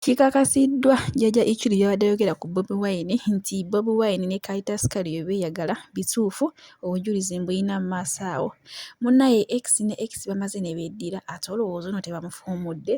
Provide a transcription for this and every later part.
Kikakasiddwa jjajja Ichuli byabadde ayogera ku bobiwine nti bobiwine ne kayitasikali beeyagala bituufu obujulizi mbuyina mu maaso awo. Munnaye X ne X bamaze ne beddira ate olowooza ono tebamufuumudde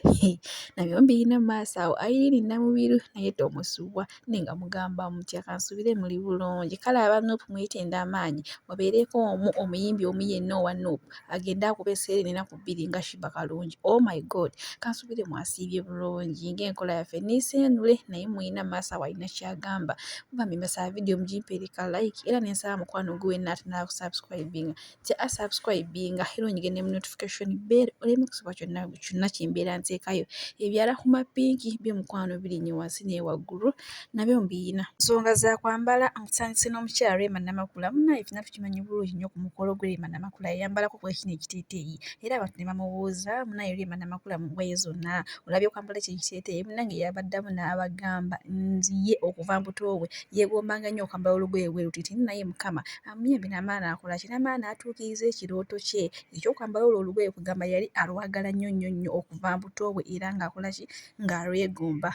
nabyo mbiyina mu maaso awo. Irene Namubiru naye tomusubwa nenga mugamba mutya kansubire muli bulungi kale aba Nuupu mwetenda amaanyi wabeereko omuyimbi omu yenna owa Nuupu agende akube esseere ennaku bbiri nga Shiba Kalungi. Oh my God kansubire mwasiibye bulungi ng'enkola yaffe niiseenule naye muyina maaso awo alina kyagamba. Bambi mbasaba video mugimpeereka like era nensaba mukwano gwe wenna atanasubscribinga nti asubscribinga era onyige mu notification bell oleme kusubwa kyonna kye mbeera nteekayo. Ebya rahmah pinki byo mukwano birinnye wansi ne waggulu nabyo mbiyina. Nsonga za kwambala nsanyuse n'omukyala Rahmah Namakula munnaye ffenna tukimanyi bulungi nnyo ku mukolo gwe Rahmah Namakula yayambalako bwe kino ekiteeteeyi era abantu ne bamubuuza munnaye Rahmah Namakula mu ngoye zonna olabye kwambala ekyo ekiteeteeyi munnange yabaddamu n'abagamba nziye okuva mbuto bwe yeegombanga nnyo okwambala olugoye bwe lutiti naye Mukama amuyambe n'amaana akola ki n'amaana atuukiriza ekirooto kye ekyokwambala olwo olugoye kugamba yali alwagala nnyo okuva mbuto bwe era ng'akola ki ng'alwegomba.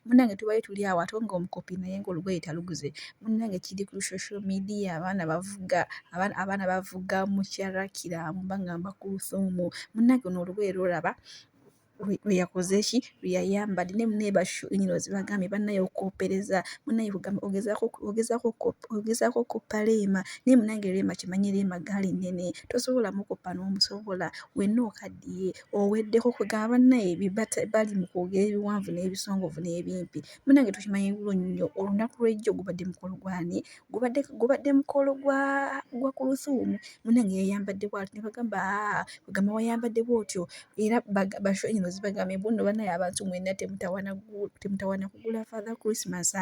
Munnange tubaye tuli awo ate ng'omukopi naye ng'olugoye taluguze munnange kiri ku social media abaana bavuga mukyala kiramu bagamba Kulusuumu munnange ono olugoye lwolaba lwe yakoze ki lwe yayambadde ne munne bashu ennyo zibagambye bannaye okoopereza munnaye ogezaako okoppa Rahmah naye munnange Rahmah kimanyi Rahmah gaali nnene tosobola mukoppa n'omusobola wenna okaddiye oweddeko kugamba bannaye bali mu kwogera ebiwanvu n'ebisongovu n'ebimpi munnange tukimanyi bulungi nnyo olunaku lw'ejjo gubadde mukolo gwani gubadde mukolo gwa Kulusuumu munnange yayambadde bw'ati ne bagamba kugamba wayambadde bw'otyo era bashu ennyo zibagambye bunno bannaye abantu mwenna temutawana kugula Father Christmas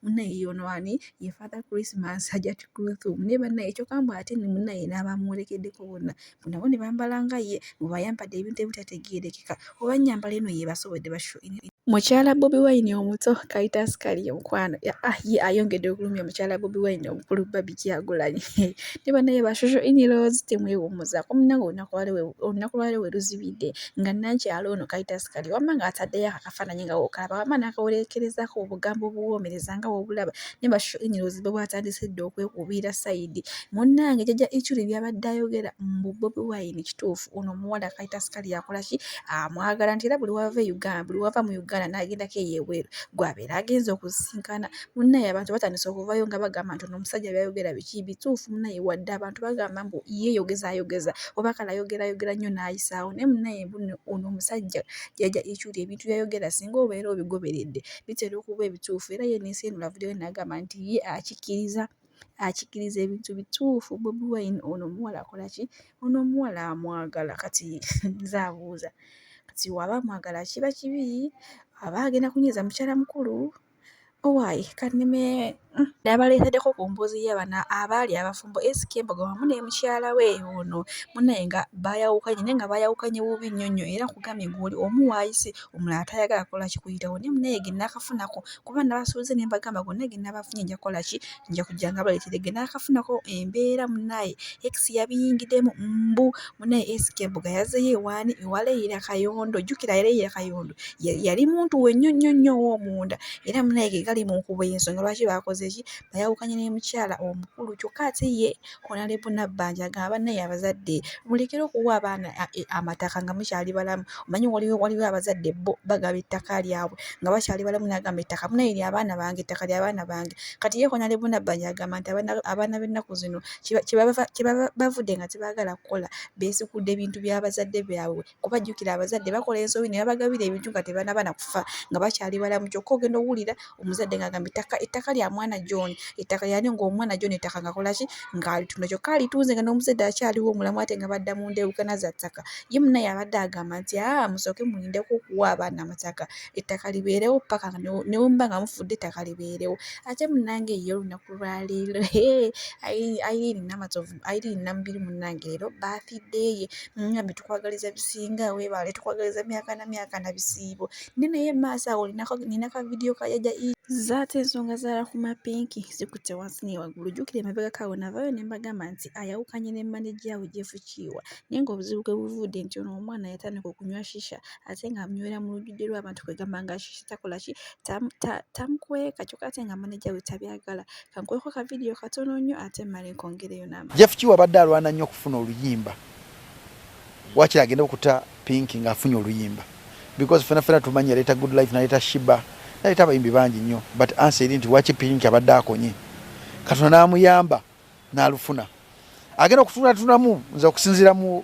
munnaye ono ani ye Father Christmas ajja Kulusuumu naye bannaye ekyokamba ate ne munnaye n'abamwolekeddeko bonna ne bambala nga ye bwebayambadde ebintu ebitategeerekeka oba nnyambala eno ye basobodde bashu. Mukyala bobiwine omuto kayitasikali omukwano ye ayongedde okulumya mukyala bobiwine omukulu Barbie Kyagulanyi ne bannaye bashosho in-laws temwewummuzaako munnange olunaku lwaleero we luzibidde nga nankyalo ono kayitasikali wamma ng'ataddeyo akafaananyi nga wookalaba wamma n'akawolekerezako obugambo obuwoomereza nga woobulaba ne basho in-laws bwe bwatandise dda okwekubiira sayidi munnange jjajja Ichuli byabadde ayogera mbu bobiwine kituufu ono omuwala kayitasikali yakola ki amwagala nti era buli wava mu Uganda n'agendako eyeebweru gw'abeera agenze okusisinkana munnaye abantu batandise okuvayo nga bagamba nti ono omusajja byayogera biki bituufu munnaye wadde abantu bagamba mbu ye ayogeza oba kale ayogera nnyo n'ayisaawo naye munnaye ono omusajja jjajja Ichuli ebintu byayogera singa obeera obigoberedde bitera okuba ebituufu era ye n'enseenula video ye n'agamba nti ye akikiriza ebintu bituufu bobiwine ono omuwala akola ki ono omuwala amwagala kati nze abuuza kati waba amwagala kiba kibi aba agenda kunyiiza mukyala mukulu owaayi kanneme n'abaleeteddeko ku mbuuzi y'abana abaali abafumbo Esikembogo wamu ne mukyala we ono munnaye nga baayawukanye naye nga baayawukanye bubi nnyo era nkugambye ng'oli omu waayise omulala tayagala kukola ki kuyitawo naye munnaye ge naakafunako kuba nabasuubiza ne mbagamba gonna ge nabafunye nja kukola ki nja kujja nga baleetedde ge naakafunako embeera munnaye X yabiyingiddemu mbu munnaye Esikembogo yazeeyo ewaani ewa Leira Kayondo jjukira Leira Kayondo yali muntu we nnyo ow'omunda era munnaye ge gali mu nkubo y'ensonga lwaki baakoze ki bayawukanye ne mukyala omukulu kyokka ate ye Honorable Nabbanja agamba naye abazadde mulekere okuwa abaana amataka nga mukyali balamu omanyi waliwo abazadde bo bagaba ettaka lyabwe nga bakyali balamu n'agamba ettaka munaye lya abaana bange ettaka lya abaana bange kati ye Honorable Nabbanja agamba nti abaana b'ennaku zino kye bavudde nga tebaagala kukola beesikudde ebintu by'abazadde byabwe kuba jjukira abazadde bakola ensobi ne babagabira ebintu nga tebanaba na kufa nga bakyali balamu kyokka ogenda owulira omuzadde ng'agamba ettaka lya mwana John ettaka lyani ng'omwana John ettaka ng'akola ki ng'alitunda kyokka alitunze nga n'omuzadde akyaliwo omulamu ate nga badda mu ndeewukana za ttaka ye munnaye abadde agamba nti musooke mulindeko okuwa abaana amataka ettaka libeerewo paka ne muba nga mufudde ettaka libeerewo ate munnange ye olunaku lwaleero Irene Namubiru munnange leero baafiddeeye ngambe tukwagaliza bisinga weebale tukwagaliza myaka na myaka na bisiibo naye maaso awo nina ka vidiyo ka jjajja Zaate ensonga za rahmah pinki zikutte wansi ne waggulu. Jjukira emabega kaawo navaayo ne mbagamba nti ayawukanye ne maneja we Jeff Kiwa naye ng'obuzibu bwe buvudde nti ono omwana yatandika okunywa shisha ate ng'amunywera mu lujjudde lw'abantu kwe gamba nga shisha takola ki tamukweka kyokka ate nga maneja we tabyagala. Kankweko ka vidiyo katono nnyo ate mmale nkongereyo n'amazima. Jeff Kiwa abadde alwana nnyo okufuna oluyimba. Wakiri agenda okuta Pinki ng'afunye oluyimba. Because fena tumanyi yaleeta Good Life naleeta Shiba. Naleta abayimbi bangi nnyo but answer nti waki Pinki abadde akonye Katonda n'amuyamba n'alufuna agenda okutunatunamu nza okusinziira mu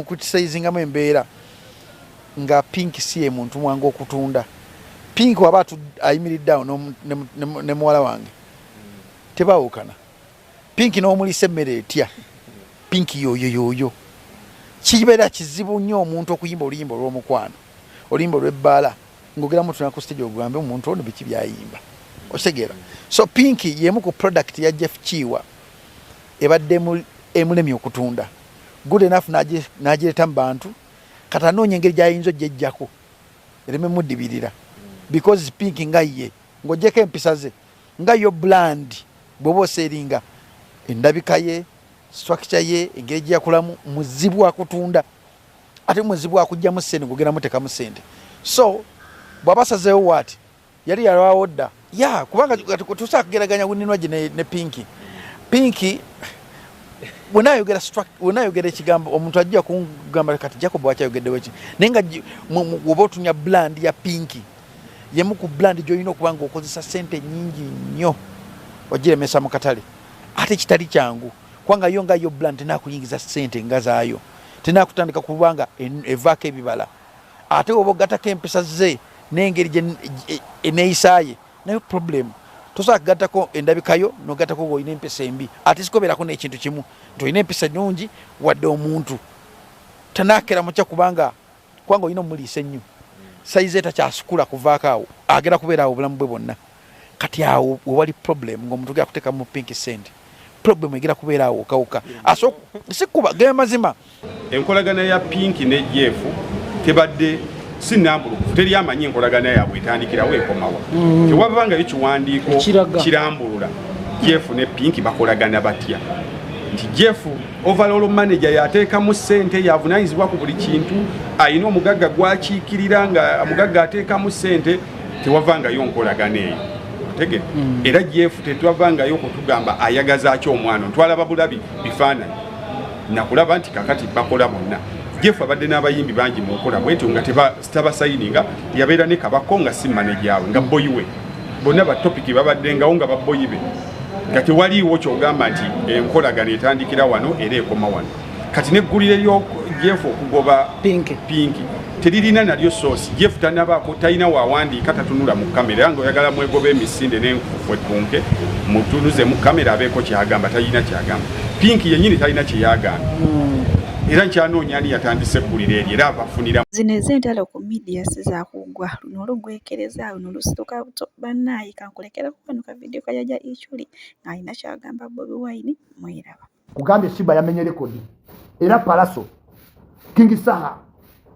kukisaizingamu embeera nga Pinki si ye muntu mwangu okutunda. Pinki waba ayimiridde awo ne muwala wange tebaawukana. Pinki n'omulisa emmere etya Pinki yoyo kibeera kizibu nnyo omuntu okuyimba oluyimba olw'omukwano oluyimba olw'ebbaala ngogera mutuna ku stage ogambe omuntu ono biki byayimba otegera. So Pinki yemu ku product ya Jeff Kiwa ebadde emulemye okutunda good enough n'agireeta mu bantu kati anoonya engeri gy'ayinza ogyejjako ereme muddibirira because Pinki nga ye ng'oggyeko empisa ze nga yo brand bw'oba oseringa endabika ye structure ye engeri gy'akulamu muzibu akutunda ate muzibu akugyamu ssente ng'ogenda mutekamu ssente. So bwabasazeewo wati yali yalwawo dda kubanga tusobola kugeraganya buninwa gye ne Pinki bwenayogera ekigambo omuntu ajja kungamba kati Jacob wakyayogeddewo ki naye nga woba otunya brand ya Pinki yemu ku brand gy'olina okuba nga okozesa ssente nnyingi nnyo ogiremesa mu katale ate kitali kyangu kubanga yo nga yo brand tenakuyingiza ssente nga zaayo tenakutandika kubanga evaako ebibala ate oba ogattako empisa ze n'engeri eneeyisaaye nayo problem tosobola kugattako endabikayo n'ogattako ng'olina empisa embi ate sikobeerako n'ekintu kimu nti olina empisa nnungi wadde omuntu tanaakera mukya kubanga olina omuliisa ennyo sayize takyasukula kuvaako awo agenda kubeera awo obulamu bwe bwonna kati awo wewali problem ng'omuntu gera kuteeka mu Pinki ssente problem egera kubeera awo kawuka sikuba ge mazima. Enkolagana ya Pinki ne Jeff tebadde sinambulukufu teri amanyi enkolagana yaabwe etandikirawo ekomawa tewabanga ekiwandiiko kirambulula Jeff ne Pinki bakolagana batya nti Jeff overall manager yateekamu ssente yavunaanyizibwa ku buli kintu ayina omugagga gwakiikirira nga omugagga ateekamu ssente tewavangayo nkolagana eyo tegere era Jeff tetwavangayo kutugamba ayagaza ki omwana ntwalaba bulabi bifaananyi nakulaba nti kakati bakola bonna. Jeff abadde n'abayimbi bangi mu nkola bwetyo nga tabasayininga yabeera ne Kabako nga si manager we nga boyiwe bonna ba topic babadde ngawo nga baboyibe nga tewaliiwo kyogamba nti enkolagana etandikira wano era ekoma wano kati neggulire lyo Jeff okugoba Pinki teririna nalyo source Jeff tanabaako talina waawandiika tatunula mu kamera nga oyagala mwegoba emisinde n'enkufu ettunke mutunuze mu kamera abeeko kyagamba talina kyagamba Pinki yennyini talina kyeyagamba era nkyanoonya ani yatandise eggulire eryo era abafunira zino ez'entalo ku media sizaakugwa luno olugwekereza luno lusituka buto bannaayi kankulekerako kano ka vidiyo kajaja ichuli ng'alina kyagamba bobiwine mwiraba kugambye Shiba yamenye rekodi era Palaso King Saha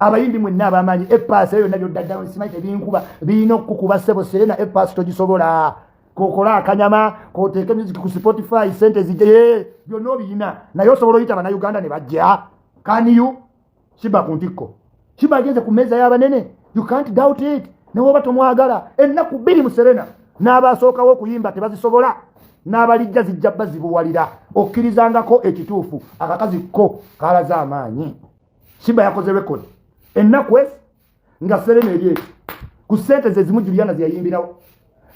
abayimbi mwenna abamanyi epaasi eyo nabyo ddaddawo simanyi tebinkuba birina okukuba ssebo Serena epaasi togisobola kokola akanyama koteeke music ku Spotify sente zijje byonna obiyina naye osobola oyita bannayuganda ne bajja. Can you Shiba kuntiko Shiba ageze ku mmeeza y'abanene you can't doubt it ne woba tomwagala ennaku bbiri mu Serena n'abasookawo okuyimba tebazisobola n'abalijja zijja bazibuwalira okkirizangako ekituufu akakazi ko kalaze amaanyi. Shiba yakoze record ennaku nga Serena eri ku ssente ze zimu Juliana ze yayimbirawo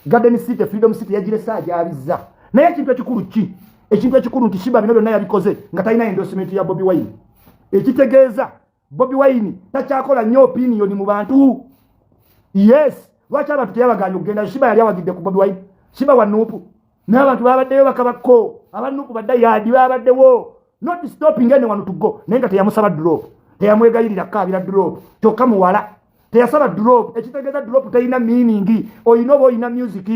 Garden City Freedom City yagiresa ajabizza naye ekintu ekikulu ki ekintu ekikulu nti Shiba bino byonna yabikoze nga talina endorsement ya bobiwine ekitegeeza bobiwine takyakola nnyo opinion mu bantu. Yes lwaki abantu teyabaganya okugenda Shiba yali awagidde ku bobiwine Shiba wa Nuupu n'abantu babaddeyo bakabako abanuupu baddayaadi babaddewo not stopping anyone to go naye nga teyamusaba drop teyamwegayirira kaabira drop kyokka muwala teyasaba drop ekitegeeza drop teyina meaning oyina oba oyina music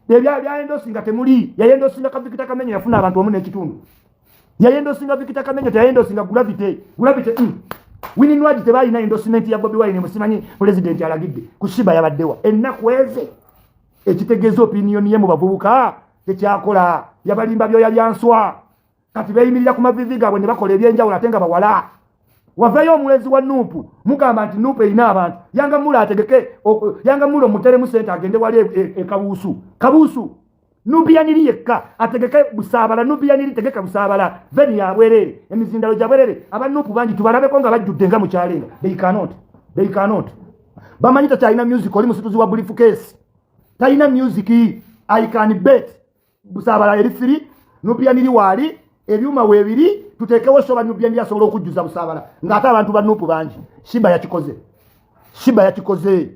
byayendosinga temuli yayendosinga kavikita kamenyo yafuna abantu wamu n'ekitundu yayendosinga vikita kamenyo teyayendosinga gravity wininwaji tebalina endorsement ya bobiwine musimanyi president alagidde ku Shiba yabaddewa ennaku eze ekitegeeza opinion ye mu bavubuka tekyakola yabalimba byoya byanswa kati beeyimirira ku mavivi gaabwe ne bakola ebyenjawulo ate nga bawala wavayo omulezi wa nuupu mugamba nti nuupu erina abantu yanga mula ategeke yanga mula omuteremu sente agende wali kabuusu nubiyaniri yekka ategeke busaabala nubiyaniri tegeka busaabala veni ya bwerere emizindalo gya bwerere abanuupu bangi tubalabeko nga bajjudde nga mukyalenga they cannot bamanyi takyalina music oli musituzi wa briefcase talina music I can bet busaabala eri free nubiyaniri wali ebyuma weebiri tuteekewo soba nubiyaniri asobola okujjuza busaabala ng'ate abantu banuupu bangi shiba yakikoze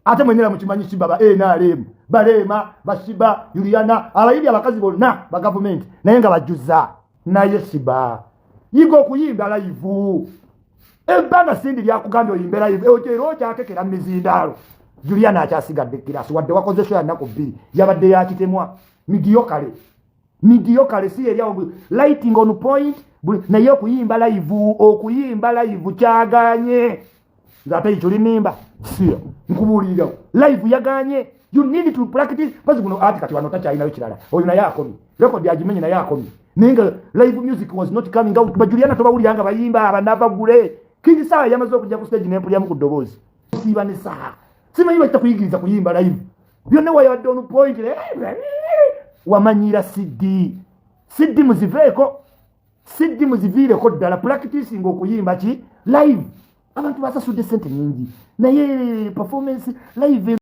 ate mwenera mukimanyi shiba ba NRM balema bashiba Juliana abayimbi abakazi bonna ba government naye nga bajjuza naye shiba yigo okuyimba live ebbanga sindi lyakugambye oyimbe live ero kyakekera mizindalo Juliana akyasigadde kirasi wadde wakoze show ya nnaku bbiri yabadde yakitemwa mediocre si eri lighting on point naye okuyimba live kyaganye ngate icho linimba sio nkubuulira live yaganye you need to practice basi kuno ati kati wanota chaina wechilala oyo na yakomi record yajimenye na yakomi ninga live music was not coming out bajuliana to bawuli yanga bayimba abanava gule kingi sawa yamazo kujja ku stage nempo ya mukudobozi siba ne saha sima yiba itakuyigiriza kuyimba live byone wa on point wamanyira CD muzivile ko dala practicing okuyimba ki live abantu basasudde sente nyingi naye performance live